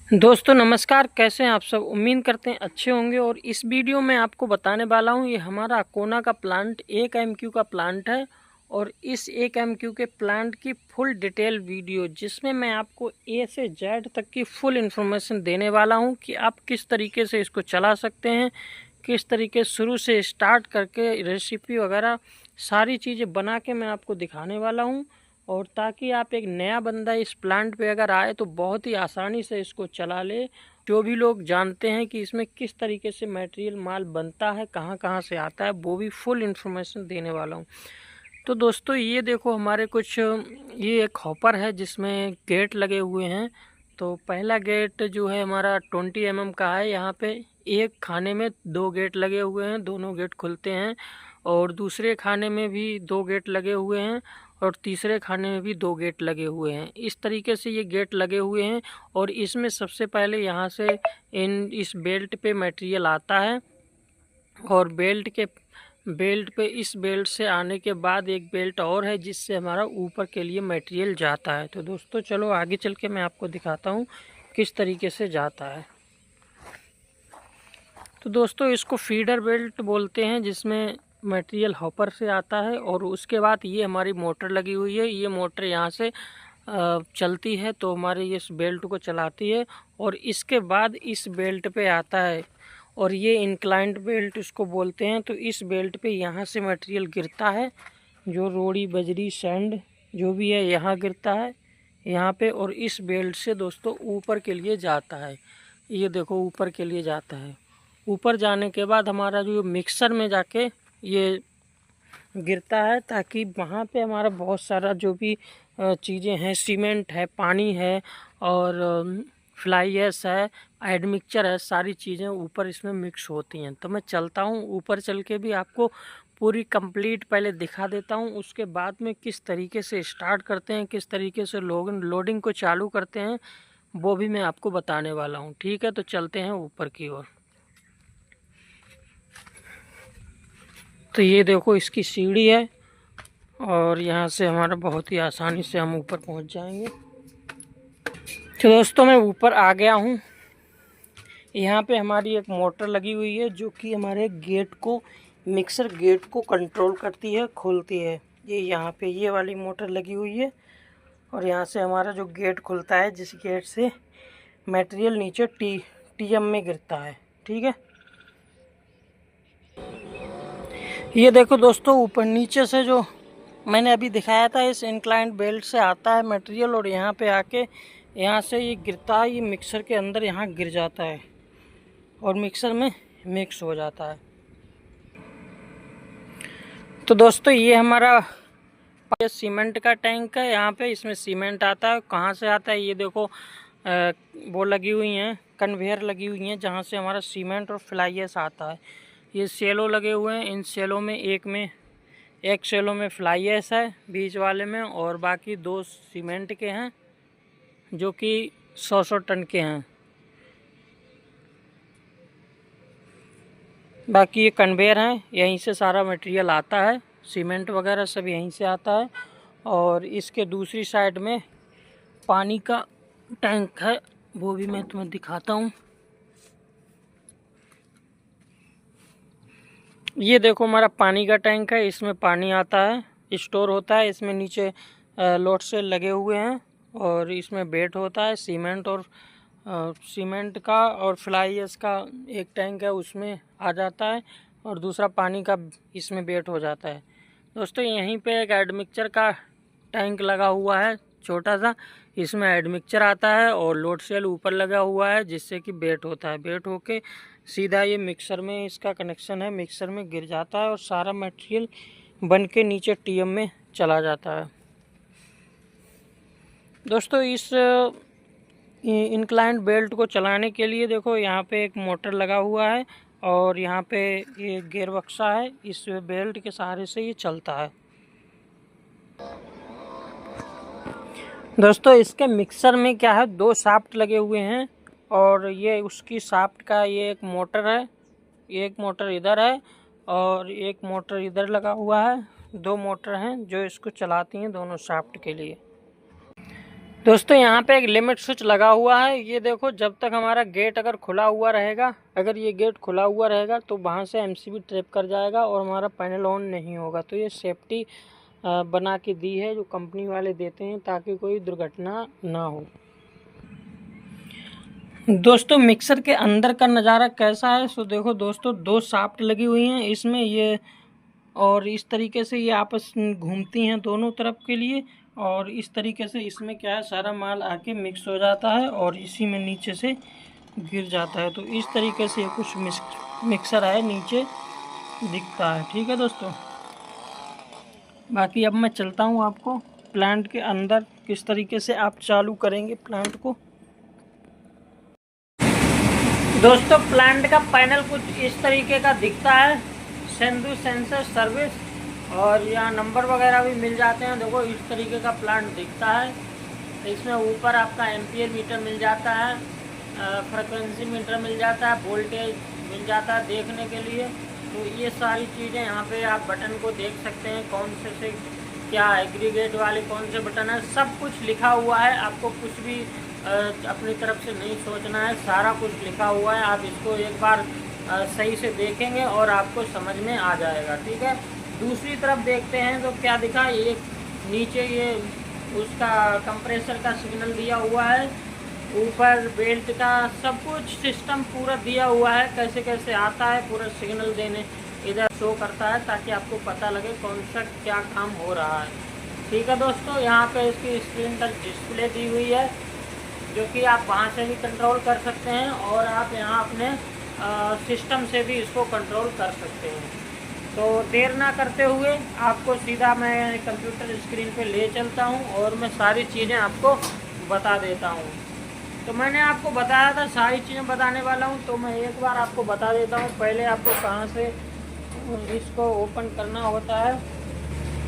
दोस्तों नमस्कार, कैसे हैं आप सब। उम्मीद करते हैं अच्छे होंगे। और इस वीडियो में आपको बताने वाला हूं, ये हमारा अकोना का प्लांट 1 MQ का प्लांट है। और इस 1 MQ के प्लांट की फुल डिटेल वीडियो, जिसमें मैं आपको ए से जेड तक की फुल इन्फॉर्मेशन देने वाला हूं कि आप किस तरीके से इसको चला सकते हैं, किस तरीके शुरू से स्टार्ट करके रेसिपी वगैरह सारी चीज़ें बना के मैं आपको दिखाने वाला हूँ। और ताकि आप एक नया बंदा इस प्लांट पे अगर आए तो बहुत ही आसानी से इसको चला ले। जो भी लोग जानते हैं कि इसमें किस तरीके से मटेरियल माल बनता है, कहाँ कहाँ से आता है, वो भी फुल इन्फॉर्मेशन देने वाला हूँ। तो दोस्तों ये देखो, हमारे कुछ ये एक हॉपर है जिसमें गेट लगे हुए हैं। तो पहला गेट जो है हमारा 20 mm का है। यहाँ पे एक खाने में 2 गेट लगे हुए हैं, दोनों गेट खुलते हैं। और दूसरे खाने में भी 2 गेट लगे हुए हैं, और तीसरे खाने में भी 2 गेट लगे हुए हैं। इस तरीके से ये गेट लगे हुए हैं। और इसमें सबसे पहले यहाँ से इस बेल्ट पे मटेरियल आता है। और बेल्ट पे इस बेल्ट से आने के बाद एक बेल्ट और है जिससे हमारा ऊपर के लिए मटेरियल जाता है। तो दोस्तों चलो आगे चल के मैं आपको दिखाता हूँ किस तरीके से जाता है। तो दोस्तों इसको फीडर बेल्ट बोलते हैं, जिसमें मटेरियल हॉपर से आता है। और उसके बाद ये हमारी मोटर लगी हुई है। ये मोटर यहाँ से चलती है तो हमारे इस बेल्ट को चलाती है। और इसके बाद इस बेल्ट पे आता है, और ये इंक्लाइंड बेल्ट इसको बोलते हैं। तो इस बेल्ट पे यहाँ से मटेरियल गिरता है, जो रोड़ी बजरी सैंड जो भी है यहाँ गिरता है यहाँ पे। और इस बेल्ट से दोस्तों ऊपर के लिए जाता है। ये देखो ऊपर के लिए जाता है। ऊपर जाने के बाद हमारा जो मिक्सर में जाके ये गिरता है, ताकि वहाँ पे हमारा बहुत सारा जो भी चीज़ें हैं, सीमेंट है, पानी है, और फ्लाई ऐश है, एडमिक्सचर है, सारी चीज़ें ऊपर इसमें मिक्स होती हैं। तो मैं चलता हूँ ऊपर, चल के भी आपको पूरी कंप्लीट पहले दिखा देता हूँ। उसके बाद में किस तरीके से स्टार्ट करते हैं, किस तरीके से लोडिंग को चालू करते हैं, वो भी मैं आपको बताने वाला हूँ। ठीक है, तो चलते हैं ऊपर की ओर। तो ये देखो इसकी सीढ़ी है, और यहाँ से हमारा बहुत ही आसानी से हम ऊपर पहुँच जाएंगे। तो दोस्तों मैं ऊपर आ गया हूँ। यहाँ पे हमारी एक मोटर लगी हुई है, जो कि हमारे गेट को, मिक्सर गेट को कंट्रोल करती है, खोलती है। ये यहाँ पे ये वाली मोटर लगी हुई है। और यहाँ से हमारा जो गेट खुलता है, जिस गेट से मटेरियल नीचे टीएम में गिरता है। ठीक है, ये देखो दोस्तों, ऊपर नीचे से जो मैंने अभी दिखाया था, इस इंक्लाइंड बेल्ट से आता है मटेरियल। और यहाँ पे आके यहाँ से ये गिरता है, ये मिक्सर के अंदर यहाँ गिर जाता है, और मिक्सर में मिक्स हो जाता है। तो दोस्तों ये हमारा ये सीमेंट का टैंक है। यहाँ पे इसमें सीमेंट आता है। कहाँ से आता है ये देखो, वो लगी हुई हैं, कन्वेयर लगी हुई हैं, जहाँ से हमारा सीमेंट और फ्लाई ऐश आता है। ये सेलो लगे हुए हैं। इन सेलों में एक सेलो में फ्लाई ऐश है बीच वाले में, और बाकी 2 सीमेंट के हैं, जो कि 100 टन के हैं। बाकी ये कन्वेयर हैं, यहीं से सारा मटेरियल आता है, सीमेंट वगैरह सब यहीं से आता है। और इसके दूसरी साइड में पानी का टैंक है, वो भी मैं तुम्हें दिखाता हूँ। ये देखो हमारा पानी का टैंक है। इसमें पानी आता है, स्टोर होता है। इसमें नीचे लोड सेल लगे हुए हैं, और इसमें बेट होता है सीमेंट और सीमेंट का, और फ्लाई ऐश का एक टैंक है, उसमें आ जाता है। और दूसरा पानी का इसमें बेट हो जाता है। दोस्तों यहीं पे एक एडमिक्सचर का टैंक लगा हुआ है, छोटा सा। इसमें एडमिक्सचर आता है, और लोड सेल ऊपर लगा हुआ है, जिससे कि बेट होता है। बेट होके सीधा ये मिक्सर में इसका कनेक्शन है, मिक्सर में गिर जाता है, और सारा मटेरियल बन के नीचे टीएम में चला जाता है। दोस्तों इस इंक्लाइंड बेल्ट को चलाने के लिए देखो, यहाँ पे एक मोटर लगा हुआ है, और यहाँ पे ये गियर बक्सा है। इस बेल्ट के सहारे से ये चलता है। दोस्तों इसके मिक्सर में क्या है, 2 शाफ्ट लगे हुए हैं, और ये उसकी शाफ्ट का ये एक मोटर है। एक मोटर इधर है, और एक मोटर इधर लगा हुआ है। 2 मोटर हैं जो इसको चलाती हैं दोनों शाफ्ट के लिए। दोस्तों यहाँ पे एक लिमिट स्विच लगा हुआ है। ये देखो, जब तक हमारा गेट अगर खुला हुआ रहेगा, अगर ये गेट खुला हुआ रहेगा तो वहाँ से एमसीबी ट्रिप कर जाएगा और हमारा पैनल ऑन नहीं होगा। तो ये सेफ्टी बना के दी है, जो कंपनी वाले देते हैं, ताकि कोई दुर्घटना ना हो। दोस्तों मिक्सर के अंदर का नज़ारा कैसा है, सो देखो दोस्तों, 2 शाफ्ट लगी हुई हैं इसमें, ये और इस तरीके से ये आपस में घूमती हैं दोनों तरफ के लिए, और इस तरीके से इसमें क्या है, सारा माल आके मिक्स हो जाता है और इसी में नीचे से गिर जाता है। तो इस तरीके से कुछ मिक्सर है, नीचे दिखता है। ठीक है दोस्तों, बाकी अब मैं चलता हूँ आपको प्लांट के अंदर किस तरीके से आप चालू करेंगे प्लांट को। दोस्तों प्लांट का पैनल कुछ इस तरीके का दिखता है, सेंधु सेंसर सर्विस, और यहाँ नंबर वगैरह भी मिल जाते हैं। देखो इस तरीके का प्लांट दिखता है। इसमें ऊपर आपका एम्पियर मीटर मिल जाता है, फ्रिक्वेंसी मीटर मिल जाता है, वोल्टेज मिल जाता है देखने के लिए। तो ये सारी चीज़ें यहाँ पे आप बटन को देख सकते हैं, कौन से क्या एग्रीगेट वाले कौन से बटन है, सब कुछ लिखा हुआ है। आपको कुछ भी अपनी तरफ से नहीं सोचना है, सारा कुछ लिखा हुआ है। आप इसको एक बार सही से देखेंगे और आपको समझ में आ जाएगा। ठीक है, दूसरी तरफ देखते हैं तो क्या दिखा, ये नीचे ये उसका कंप्रेसर का सिग्नल दिया हुआ है, ऊपर बेल्ट का सब कुछ सिस्टम पूरा दिया हुआ है, कैसे कैसे आता है पूरा सिग्नल देने इधर शो करता है, ताकि आपको पता लगे कौन सा क्या काम हो रहा है। ठीक है दोस्तों, यहाँ पे इसकी स्क्रीन टच डिस्प्ले दी हुई है, जो कि आप वहाँ से भी कंट्रोल कर सकते हैं और आप यहाँ अपने सिस्टम से भी इसको कंट्रोल कर सकते हैं। तो देर ना करते हुए आपको सीधा मैं कंप्यूटर स्क्रीन पे ले चलता हूँ और मैं सारी चीज़ें आपको बता देता हूँ। तो मैंने आपको बताया था सारी चीज़ें बताने वाला हूँ, तो मैं एक बार आपको बता देता हूँ। पहले आपको कहाँ से इसको ओपन करना होता है।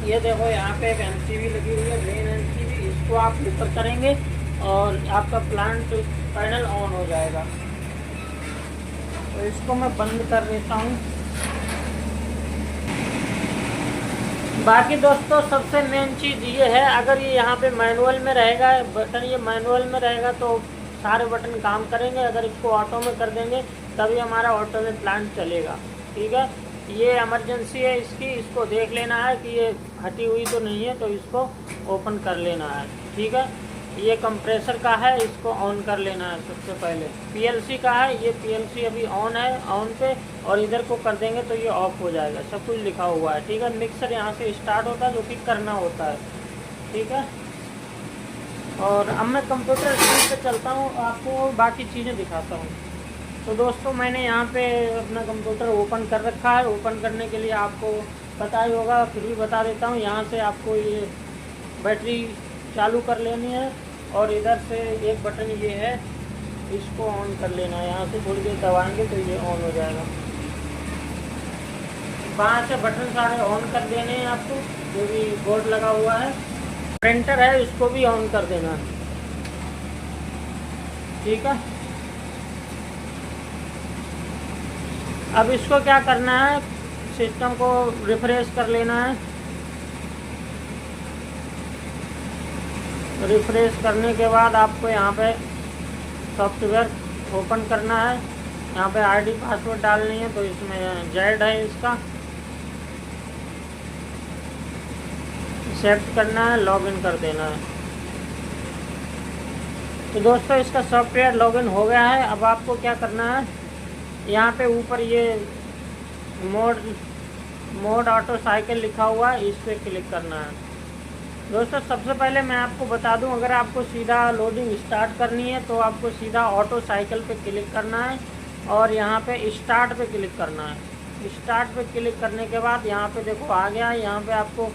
ये देखो यहाँ पे एक एमसीबी लगी हुई है, मेन एमसीबी, इसको आप ऊपर करेंगे और आपका प्लांट पैनल ऑन हो जाएगा। तो इसको मैं बंद कर देता हूँ। बाकी दोस्तों सबसे मेन चीज़ ये है, अगर ये यहाँ पे मैनुअल में रहेगा बटन, ये मैनुअल में रहेगा तो सारे बटन काम करेंगे। अगर इसको ऑटो में कर देंगे तभी हमारा ऑटो में प्लांट चलेगा। ठीक है, ये इमरजेंसी है इसकी, इसको देख लेना है कि ये हटी हुई तो नहीं है, तो इसको ओपन कर लेना है। ठीक है, ये कंप्रेसर का है, इसको ऑन कर लेना है सबसे पहले। पीएलसी का है, ये पीएलसी अभी ऑन है, ऑन पे, और इधर को कर देंगे तो ये ऑफ हो जाएगा। सब कुछ लिखा हुआ है। ठीक है, मिक्सर यहाँ से स्टार्ट होता है, जो कि करना होता है। ठीक है, और अब मैं कंप्यूटर स्क्रीन पे चलता हूँ, आपको बाकी चीज़ें दिखाता हूँ। तो दोस्तों मैंने यहाँ पे अपना कंप्यूटर ओपन कर रखा है। ओपन करने के लिए आपको पता ही होगा, फिर भी बता देता हूँ। यहाँ से आपको ये बैटरी चालू कर लेनी है और इधर से एक बटन ये है, इसको ऑन कर लेना है। यहाँ से थोड़ी देर दबाएंगे तो ये ऑन हो जाएगा। वहाँ से बटन सारे ऑन कर देने हैं आपको, जो भी बोर्ड लगा हुआ है। प्रिंटर है, उसको भी ऑन कर देना है। ठीक है, अब इसको क्या करना है, सिस्टम को रिफ्रेश कर लेना है। रिफ्रेश करने के बाद आपको यहाँ पे सॉफ्टवेयर ओपन करना है। यहाँ पे आईडी पासवर्ड डालनी है, तो इसमें जेड है, इसका एक्सेप्ट करना है, लॉगिन कर देना है। तो दोस्तों इसका सॉफ्टवेयर लॉगिन हो गया है। अब आपको क्या करना है, यहाँ पे ऊपर ये मोड ऑटो साइकिल लिखा हुआ है, इस पर क्लिक करना है। दोस्तों सबसे पहले मैं आपको बता दूं, अगर आपको सीधा लोडिंग स्टार्ट करनी है तो आपको सीधा ऑटो साइकिल पे क्लिक करना है और यहाँ पे स्टार्ट पे क्लिक करना है। स्टार्ट पे क्लिक करने के बाद यहाँ पे देखो आ गया है। यहाँ पे आपको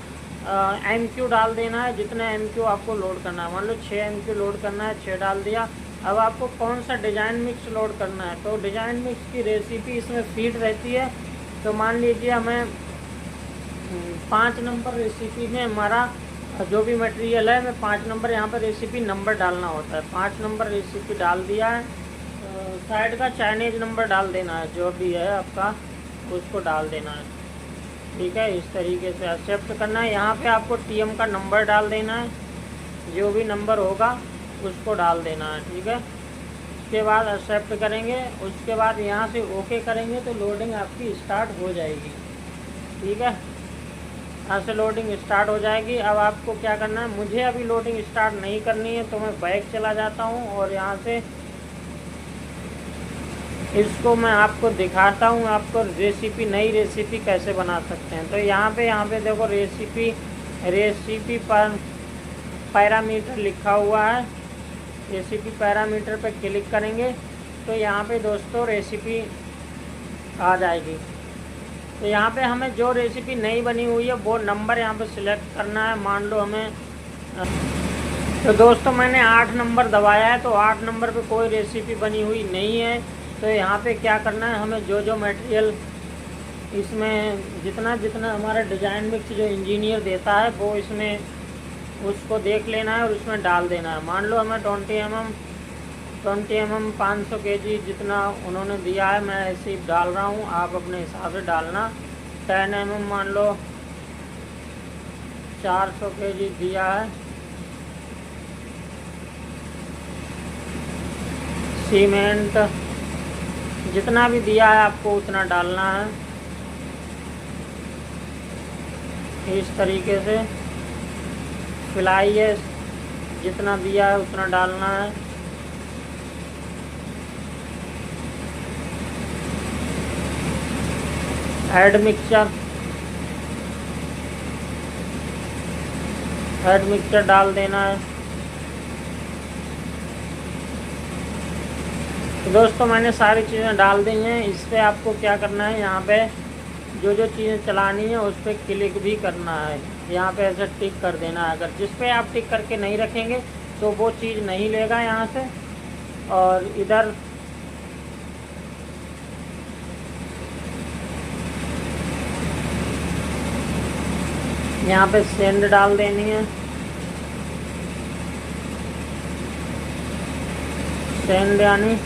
MQ डाल देना है, जितना MQ आपको लोड करना है। मान लो 6 MQ लोड करना है, 6 डाल दिया। अब आपको कौन सा डिज़ाइन मिक्स लोड करना है, तो डिज़ाइन मिक्स की रेसिपी इसमें फीड रहती है। तो मान लीजिए हमें 5 नंबर रेसिपी में हमारा जो भी मटेरियल है, मैं 5 नंबर यहाँ पर रेसिपी नंबर डालना होता है। 5 नंबर रेसिपी डाल दिया है। साइड का चाइनीज नंबर डाल देना है, जो भी है आपका उसको डाल देना है। ठीक है, इस तरीके से एक्सेप्ट करना है। यहाँ पे आपको TM का नंबर डाल देना है, जो भी नंबर होगा उसको डाल देना है। ठीक है, उसके बाद एक्सेप्ट करेंगे, उसके बाद यहाँ से ओके करेंगे तो लोडिंग आपकी स्टार्ट हो जाएगी। ठीक है, यहाँ से लोडिंग स्टार्ट हो जाएगी। अब आपको क्या करना है, मुझे अभी लोडिंग स्टार्ट नहीं करनी है तो मैं बैक चला जाता हूँ और यहाँ से इसको मैं आपको दिखाता हूँ, आपको रेसिपी, नई रेसिपी कैसे बना सकते हैं। तो यहाँ पे देखो रेसिपी पर पैरामीटर लिखा हुआ है। रेसिपी पैरामीटर पर क्लिक करेंगे तो यहाँ पे दोस्तों रेसिपी आ जाएगी। तो यहाँ पे हमें जो रेसिपी नई बनी हुई है वो नंबर यहाँ पे सिलेक्ट करना है। मान लो हमें, तो दोस्तों मैंने 8 नंबर दबाया है, तो 8 नंबर पे कोई रेसिपी बनी हुई नहीं है। तो यहाँ पे क्या करना है, हमें जो मटेरियल इसमें जितना हमारा डिज़ाइन मिक्स जो इंजीनियर देता है वो इसमें उसको देख लेना है और उसमें डाल देना है। मान लो हमें 20 mm 500 kg जितना उन्होंने दिया है मैं ऐसे ही डाल रहा हूँ, आप अपने हिसाब से डालना। 10 mm मान लो 400 kg दिया है। सीमेंट जितना भी दिया है आपको उतना डालना है। इस तरीके से फ्लाई है, जितना दिया है उतना डालना है। ऐड मिक्सचर डाल देना है। तो दोस्तों मैंने सारी चीज़ें डाल दी हैं। इस पर आपको क्या करना है, यहाँ पे जो चीज़ें चलानी है उस पर क्लिक भी करना है। यहाँ पे ऐसे टिक कर देना है। अगर जिस पे आप टिक करके नहीं रखेंगे तो वो चीज़ नहीं लेगा यहाँ से। और इधर यहाँ पे सेंड डाल देनी है। सेंड यानी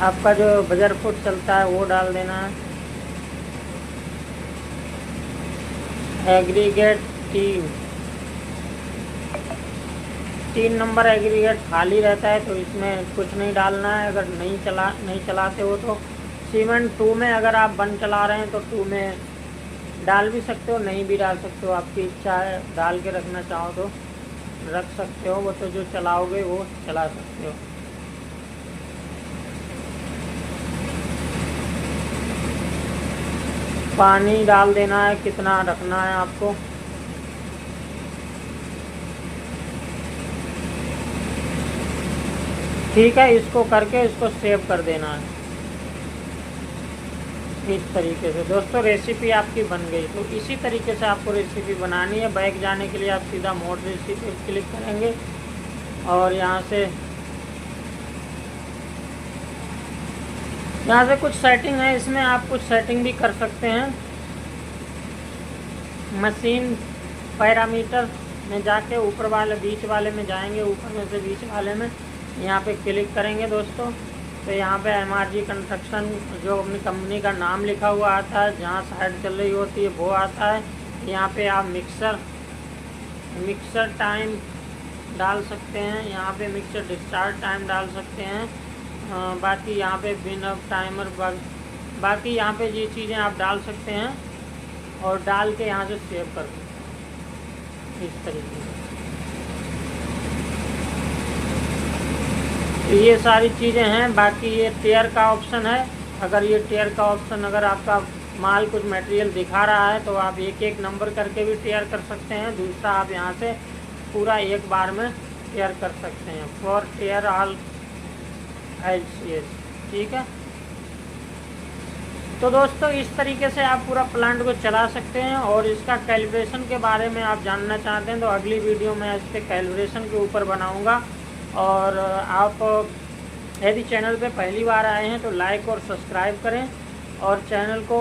आपका जो बजर फुट चलता है वो डाल देना है। एग्रीगेट 3 नंबर एग्रीगेट खाली रहता है तो इसमें कुछ नहीं डालना है। अगर नहीं चलाते हो तो सीमेंट 2 में अगर आप 1 चला रहे हैं तो 2 में डाल भी सकते हो, नहीं भी डाल सकते हो, आपकी इच्छा है। डाल के रखना चाहो तो रख सकते हो, वो तो जो चलाओगे वो चला सकते हो। पानी डाल देना है, कितना रखना है आपको। ठीक है, इसको करके इसको सेव कर देना है। इस तरीके से दोस्तों रेसिपी आपकी बन गई। तो इसी तरीके से आपको रेसिपी बनानी है। बैक जाने के लिए आप सीधा मोड रेसिपी पर क्लिक करेंगे और यहाँ से कुछ सेटिंग है, इसमें आप कुछ सेटिंग भी कर सकते हैं। मशीन पैरामीटर में जाके ऊपर वाले बीच वाले में जाएंगे, ऊपर में से बीच वाले में यहाँ पे क्लिक करेंगे दोस्तों। तो यहाँ पे MRG कंस्ट्रक्शन जो अपनी कंपनी का नाम लिखा हुआ आता है, जहाँ साइट चल रही होती है वो आता है। यहाँ पे आप मिक्सर टाइम डाल सकते हैं, यहाँ पे मिक्सर डिस्चार्ज टाइम डाल सकते हैं। बाकी यहाँ पे बिन ऑफ टाइमर, बाकी यहाँ पे ये चीज़ें आप डाल सकते हैं और डाल के यहाँ से सेव कर दें इस तरीके से। तो ये सारी चीज़ें हैं। बाकी ये टेयर का ऑप्शन है। अगर ये टेयर का ऑप्शन, अगर आपका माल कुछ मटेरियल दिखा रहा है तो आप एक नंबर करके भी टेयर कर सकते हैं। दूसरा आप यहाँ से पूरा एक बार में टेयर कर सकते हैं। For tear all LCS। ठीक है, तो दोस्तों इस तरीके से आप पूरा प्लांट को चला सकते हैं। और इसका कैलिब्रेशन के बारे में आप जानना चाहते हैं तो अगली वीडियो में इसके कैलिब्रेशन के ऊपर बनाऊंगा। और आप यदि चैनल पे पहली बार आए हैं तो लाइक और सब्सक्राइब करें और चैनल को